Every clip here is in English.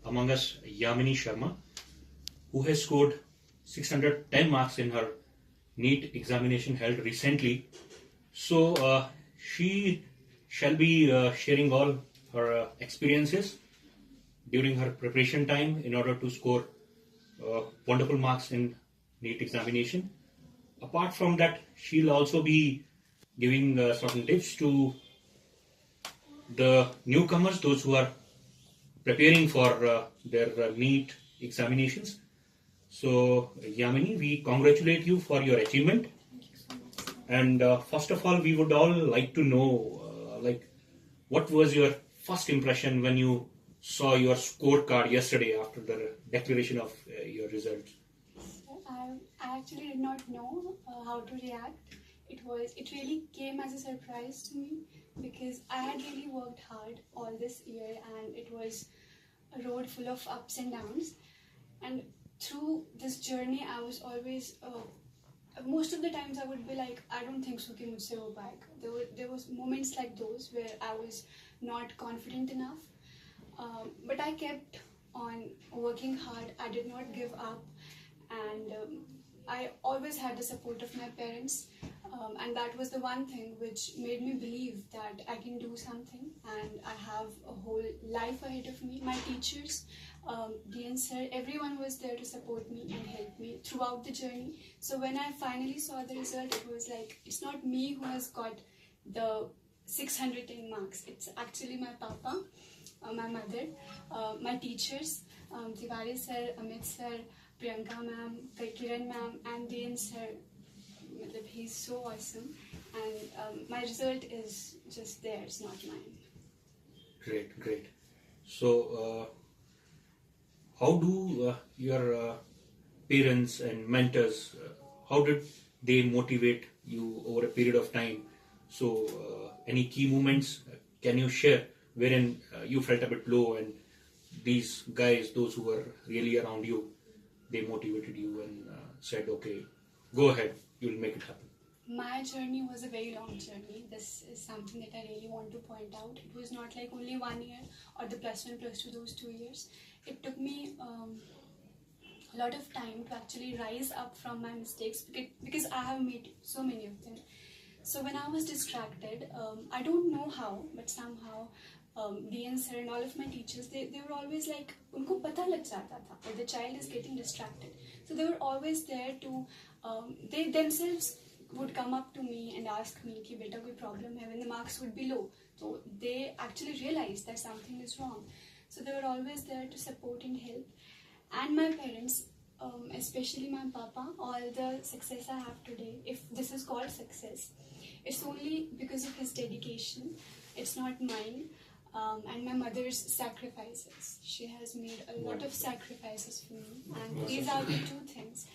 among us Yamini Sharma, who has scored 610 marks in her Neet examination held recently. So she shall be sharing all her experiences during her preparation time in order to score wonderful marks in Neet examination. Apart from that, she'll also be giving certain tips to the newcomers, those who are preparing for their Neet examinations. So, Yamini, we congratulate you for your achievement. And first of all, we would all like to know, what was your first impression when you saw your scorecard yesterday after the declaration of your results? I actually did not know how to react. It really came as a surprise to me because I had really worked hard all this year, and it was a road full of ups and downs. And through this journey, I was always most of the times I would be like, I don't think so कि मुझसे हो पाएगा. There was moments like those where I was not confident enough, but I kept on working hard. I did not give up, and I always had the support of my parents, and that was the one thing which made me believe that I can do something and I have a whole life ahead of me. My teachers, Dean sir, everyone was there to support me and help me throughout the journey. So when I finally saw the result, it was like, it's not me who has got the 610 marks. It's actually my papa, my mother, my teachers, Tiwari sir, Amit sir, Priyanka ma'am, Kiran ma'am, and Dean sir. He's so awesome, and my result is just theirs, not mine. Great. So, how do your parents and mentors, how did they motivate you over a period of time? So, any key moments can you share wherein you felt a bit low and these guys, those who were really around you, they motivated you and said, okay, go ahead, you'll make it happen? My journey was a very long journey. This is something that I really want to point out. It was not like only 1 year or the +1, +2, those 2 years. It took me a lot of time to actually rise up from my mistakes because I have made so many of them. So when I was distracted, I don't know how, but somehow DN sir and all of my teachers, they were always like, unko pata lag jata tha that the child is getting distracted. So they were always there to, they themselves would come up to me and ask me ki beta koi problem hai when the marks would be low. So they actually realized that something is wrong. So they were always there to support and help. And my parents, especially my papa, all the success I have today, if this is called success, it's only because of his dedication. It's not mine. And my mother's sacrifices. She has made a lot of sacrifices for me, and these are the two things.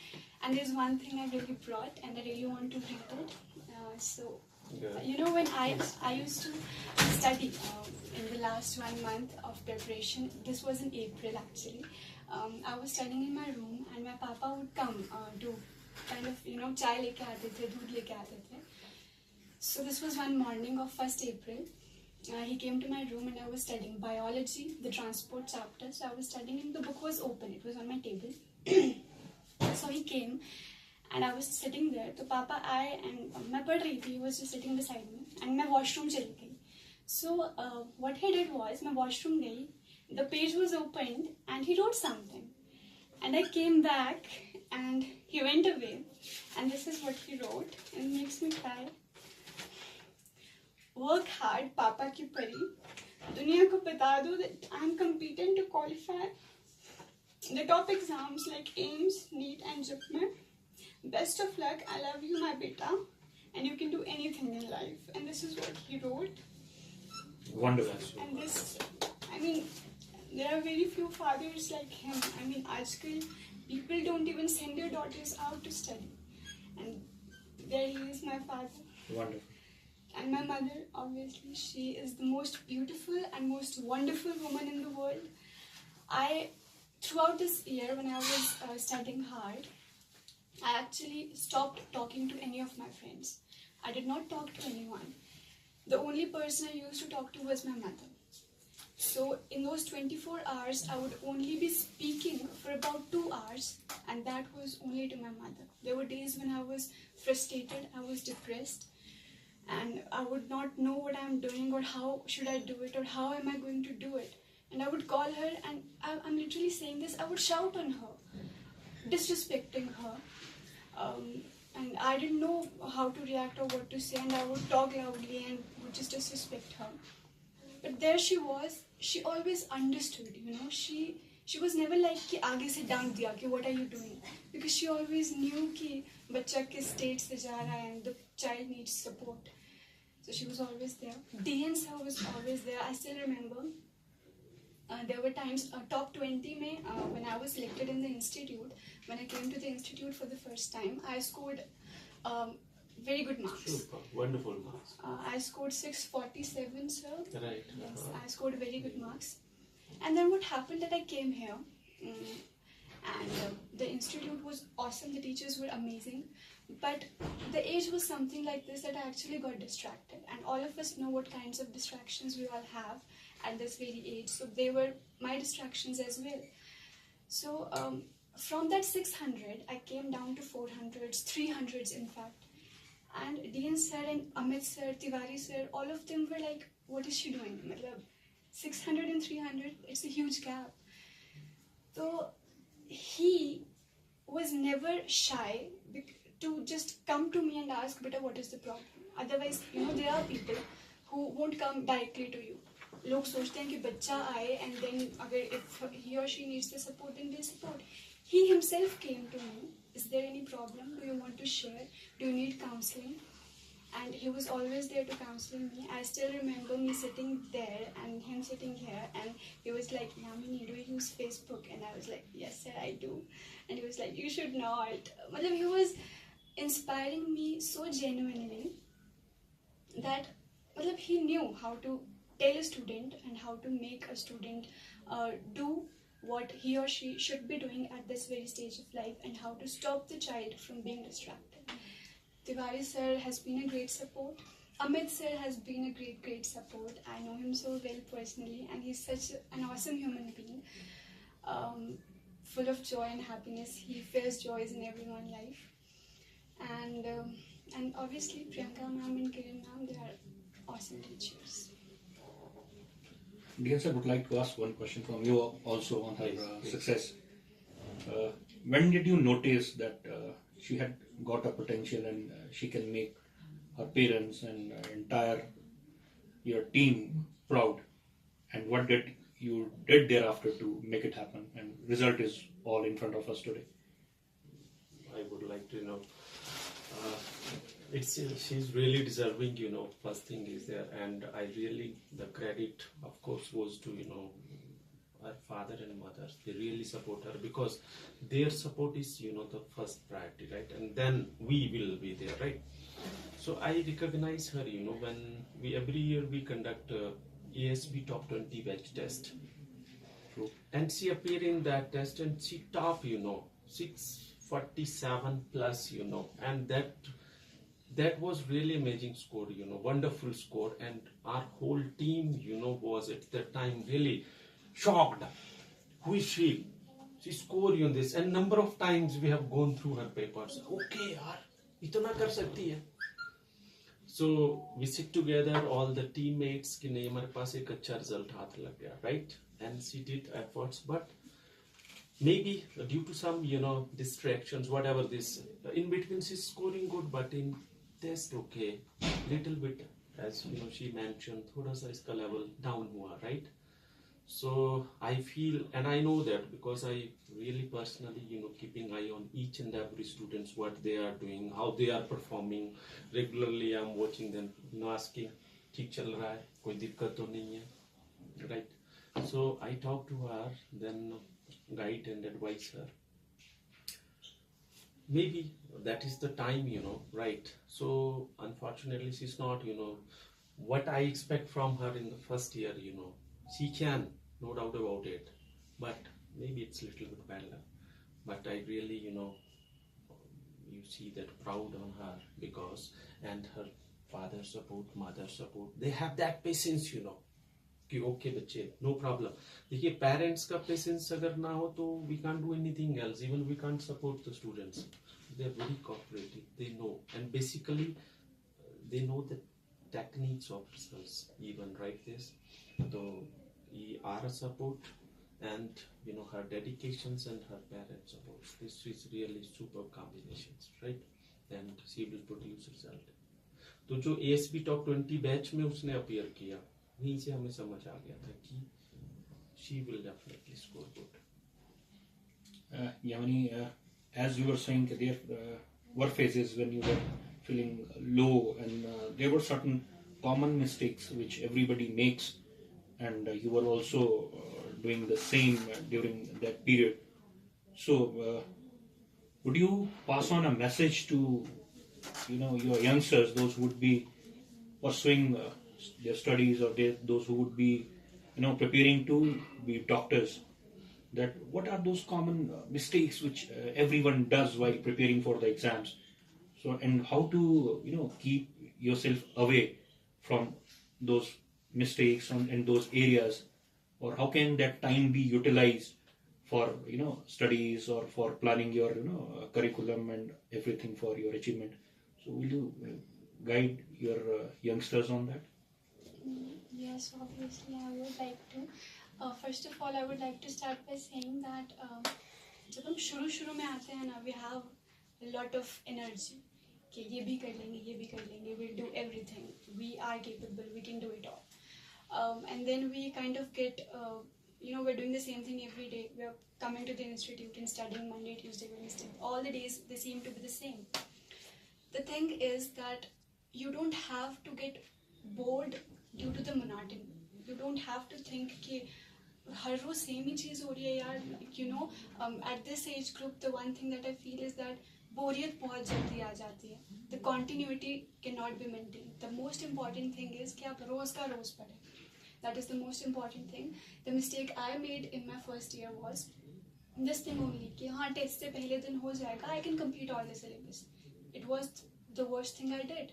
And there's one thing I really brought, and I really want to read it. You know, when I used to study in the last 1 month of preparation, this was in April actually. I was studying in my room, and my papa would come to kind of, you know, chai leke aate the, doodh leke aate the. So this was one morning of 1st April. He came to my room and I was studying biology, the transport chapter. So I was studying and the book was open. It was on my table. So he came and I was sitting there. So Papa, मैं पढ़ रही थी. He was just sitting beside me and मैं washroom चली गई. So what he did was, मैं washroom गई. The page was opened and he wrote something. And I came back and he went away. And this is what he wrote, and it makes me cry. Work hard, Papa की परी. दुनिया को बता दो that I am competent to qualify the top exams like AIMS, NEET and SHIMLA. Best of luck. I love you, my beta, and you can do anything in life. And this is what he wrote. Wonderful. And this, I mean, there are very few fathers like him. I mean, आजकल people don't even send their daughters out to study, and there he is, my father. Wonderful. And my mother, obviously, she is the most beautiful and most wonderful woman in the world. Throughout this year, when I was studying hard, I actually stopped talking to any of my friends. I did not talk to anyone. The only person I used to talk to was my mother. So in those 24 hours, I would only be speaking for about 2 hours, and that was only to my mother. There were days when I was frustrated, I was depressed, and I would not know what I'm doing or how should I do it or how am I going to do it. And I would call her, and I'm literally saying this, I would shout on her, disrespecting her. And I didn't know how to react or what to say, and I would talk loudly and would just disrespect her. But there she was, she always understood, she was never like कि आगे से डांट दिया कि what are you doing, because she always knew कि बच्चा किस state से जा रहा है and the child needs support. So she was always there. DN sir was always there. I still remember there were times top 20 mein, when I was selected in the institute, when I came to the institute for the first time, I scored very good marks. Super, wonderful marks. I scored 647, sir. Right. Yes, I scored very good marks. And then what happened that I came here, and the institute was awesome, the teachers were amazing, but the age was something like this that I actually got distracted. And all of us know what kinds of distractions we all have at this very age, so they were my distractions as well. So from that 600, I came down to 400s, 300s in fact. And DN sir and Amit sir, Tiwari sir, all of them were like, what is she doing? 600 and 300, it's a huge gap. So he was never shy to just come to me and ask, beta, what is the problem? Otherwise, there are people who won't come directly to you. लोग सोचते हैं कि बच्चा आए and then if he or she needs the support, then they'll support. He himself came to me. Is there any problem? Do you want to share? Do you need counseling? And he was always there to counsel me. I still remember me sitting there and him sitting here, and he was like, Yamini, do you use Facebook? And I was like, yes sir, I do. And he was like, you should not. He was inspiring me so genuinely that he knew how to tell a student and how to make a student do what he or she should be doing at this very stage of life, and how to stop the child from being distracted. Tiwari sir has been a great support. Amit sir has been a great support. I know him so well personally, and he's such an awesome human being, full of joy and happiness. He feels joys in everyone's life. And obviously Priyanka ma'am and Kiran ma'am, they are awesome teachers. Dear sir, would like to ask one question from you also on her success. When did you notice that she had got a potential and she can make her parents and your team proud? And what did you did thereafter to make it happen? And result is all in front of us today. I would like to know. She's really deserving, first thing is there, and I really, the credit of course goes to, her father and mother. They really support her, because their support is, the first priority, right? And then we will be there, right? So I recognize her, when every year we conduct ASB top 20 batch test. True. And she appeared in that test and she top, 647 plus, and that was really amazing score, wonderful score. And our whole team, was at that time really shocked. Who is she? She scored on this. And number of times we have gone through her papers. Okay, yaar, itna kar sakti hai. So we sit together, all the teammates, ki nahi, hamare paas ek acha result haath lag gaya, right? And she did efforts, but maybe due to some, distractions, whatever this, in between she's scoring good, but in test, okay, little bit, as she mentioned, thoda sa iska level down hua, right? So I feel, and I know that because I really personally, keeping eye on each and every students, what they are doing, how they are performing. Regularly I'm watching them, asking, theek chal raha hai, koi dikkat to nahi hai, right? So I talk to her, then guide and advise her. Maybe that is the time, right? So unfortunately she's not, what I expect from her in the first year, she can, no doubt about it, but maybe it's a little bit better. But I really, you see that proud on her, because, and her father support, mother support, they have that patience, कि okay बच्चे no problem. देखिए parents का patience अगर ना हो तो we can't do anything else, even we can't support the students. They are very cooperative, they know, and basically they know the techniques of results even, right? This, so we are a support, and you know her dedications and her parents support, this is really super combinations, right? And she will produce result. तो जो ASB Top 20 batch में उसने appear किया, वहीं से हमें समझ आ गया था कि she will definitely score good. Yamini, as you were saying, there were phases when you were feeling low, and there were certain common mistakes which everybody makes, and you were also doing the same during that period. So, would you pass on a message to your youngsters, those who would be pursuing their studies, or those who would be preparing to be doctors, that what are those common mistakes which everyone does while preparing for the exams? So, and how to keep yourself away from those mistakes and those areas, or how can that time be utilized for studies, or for planning your curriculum and everything for your achievement? So will you guide your youngsters on that? Yes, obviously I would like to. First of all, I would like to start by saying that जब हम शुरू में आते हैं ना, we have a lot of energy कि ये भी कर लेंगे, we'll do everything, we are capable, we can do it all. And then we kind of get, we're doing the same thing every day. We're coming to the institute and studying Monday, Tuesday, Wednesday. All the days, they seem to be the same. The thing is that you don't have to get bored due to the monotony. You don't have to think कि हर रोज same ही चीज़ हो रही है यार. At this age group, the one thing that I feel is that बोरियत बहुत जल्दी आ जाती है. The continuity cannot be maintained. The most important thing is कि आप रोज का रोज पढ़ें. That is the most important thing. The mistake I made in my first year was this thing only कि हाँ टेस्ट से पहले दिन हो जाएगा, I can complete all the syllabus. It was the worst thing I did.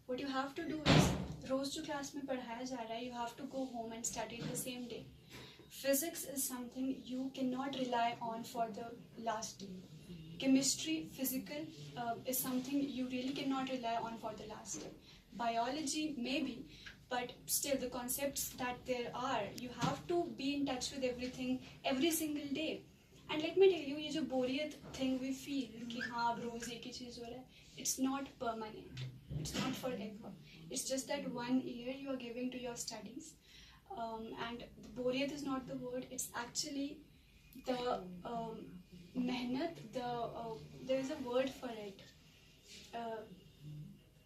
What you have to do is रोज जो class में पढ़ाया जा रहा है, you have to go home and study the same day. Physics is something you cannot rely on for the last day. Chemistry, physical is something you really cannot rely on for the last day. Biology, maybe, but still the concepts that there are, you have to be in touch with everything every single day. And let me tell you, ये जो बोरियत thing we feel कि हाँ अब रोज एक ही चीज हो रहा है, it's not permanent. It's not forever. It's just that 1 year you are giving to your studies. And the बोरियत is not the word. It's actually the मेहनत, there is a word for it.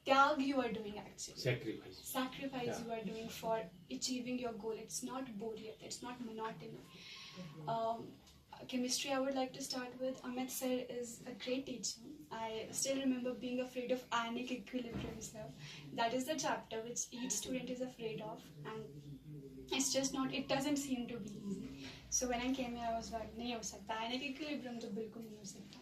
त्याग you are doing actually. Sacrifice you are doing for achieving your goal. It's not बोरियत. It's not monotony. Chemistry, I would like to start with. Amit sir is a great teacher. I still remember being afraid of ionic equilibrium, sir. That is the chapter which each student is afraid of, and it's just not, it doesn't seem to be easy. So when I came here, I was like, nahi ho sakta. Ionic equilibrium to bilkul nahi ho sakta.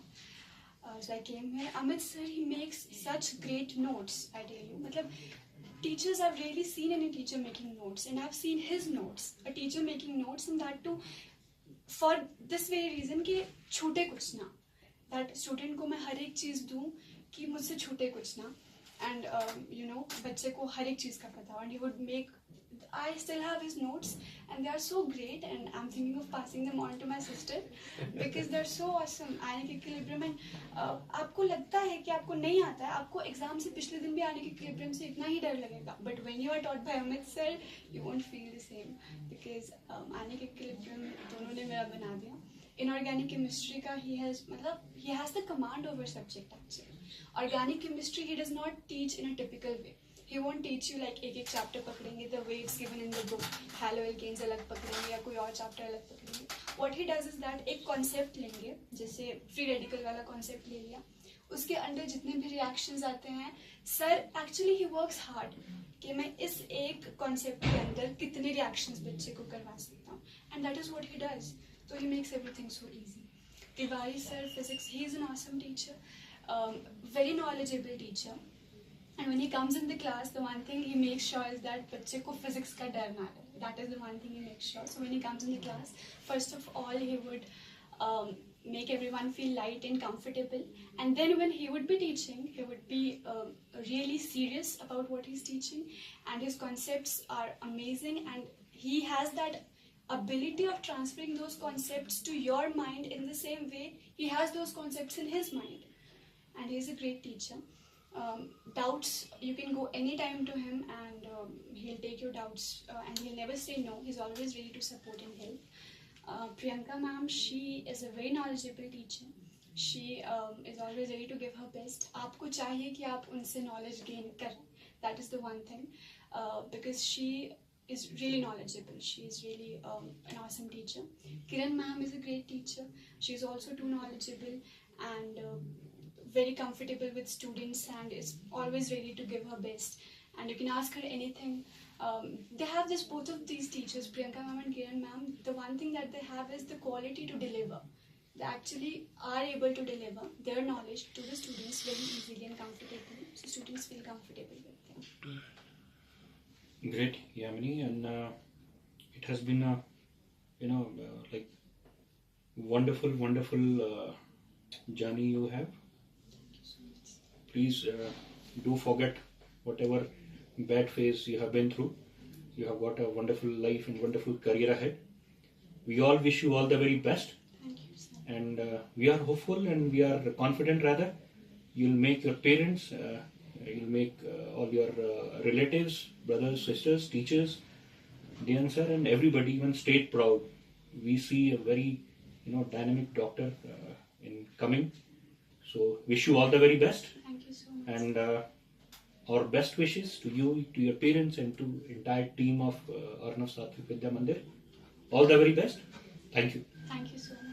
So I came here. Amit sir, he makes such great notes, I tell you. Matlab, teachers, I've rarely seen any teacher making notes, and I've seen his notes. A teacher making notes, and that too for this very reason कि छूटे कुछ ना. That student को मैं हर एक चीज़ दूँ कि मुझसे छूटे कुछ ना. And बच्चे को हर एक चीज़ का पता हो. And he would make, I still have his notes, and they are so great, and I'm thinking of passing them on to my sister because they're so awesome. Ionic equilibrium, and आपको लगता है कि आपको नहीं आता है, आपको exam से पिछले दिन भी ionic equilibrium से इतना ही डर लगेगा. But when you are taught by Amit sir, you won't feel the same because ionic equilibrium दोनों ने मेरा बना दिया. Inorganic chemistry का he has the command over subject actually. Organic chemistry he does not teach in a typical way. He won't teach you like एक chapter पकड़ेंगे the way it's given in the book. Haloalkanes अलग पकड़ेंगे या कोई और chapter अलग पकड़ेंगे. What he does is that एक concept लेंगे, जैसे free radical वाला concept ले लिया, उसके अंदर जितने भी reactions आते हैं, sir actually he works hard कि मैं इस एक concept के अंदर कितने reactions बच्चे को करवा सकता हूँ, and that is what he does. So he makes everything so easy. Tiwari sir, physics, he is an awesome teacher, very knowledgeable teacher. And when he comes in the class, the one thing he makes sure is that बच्चे को physics का डर ना लगे. that is the one thing he makes sure. So when he comes in the class, first of all, he would make everyone feel light and comfortable. And then when he would be teaching, he would be really serious about what he's teaching. And his concepts are amazing. And he has that ability of transferring those concepts to your mind in the same way he has those concepts in his mind. And he's a great teacher. Doubts, you can go anytime to him, and he'll take your doubts, and he'll never say no. He's always ready to support and help. Priyanka ma'am, she is a very knowledgeable teacher. She is always ready to give her best. आपको चाहिए कि आप उनसे knowledge gain करें. That is the one thing, because she is really knowledgeable. She is really an awesome teacher. Kiran ma'am is a great teacher. She is also too knowledgeable and very comfortable with students, and is always ready to give her best. And you can ask her anything. They have this, both of these teachers, Priyanka ma'am and Kiran ma'am, the one thing that they have is the quality to deliver. They actually are able to deliver their knowledge to the students very easily and comfortably, so students feel comfortable with them. Great, Yamini, and it has been a like wonderful journey you have. Please do forget whatever bad phase you have been through. You have got a wonderful life and wonderful career ahead. We all wish you all the very best. Thank you, sir. And we are hopeful and we are confident rather. You'll make your parents, you'll make all your relatives, brothers, sisters, teachers, Dian sir, and everybody, even state proud. We see a very dynamic doctor in coming. So wish you all the very best. Thank you so much. And our best wishes to you, to your parents, and to entire team of Arnav Satvik Vidya Mandir. All the very best. Thank you. Thank you so much.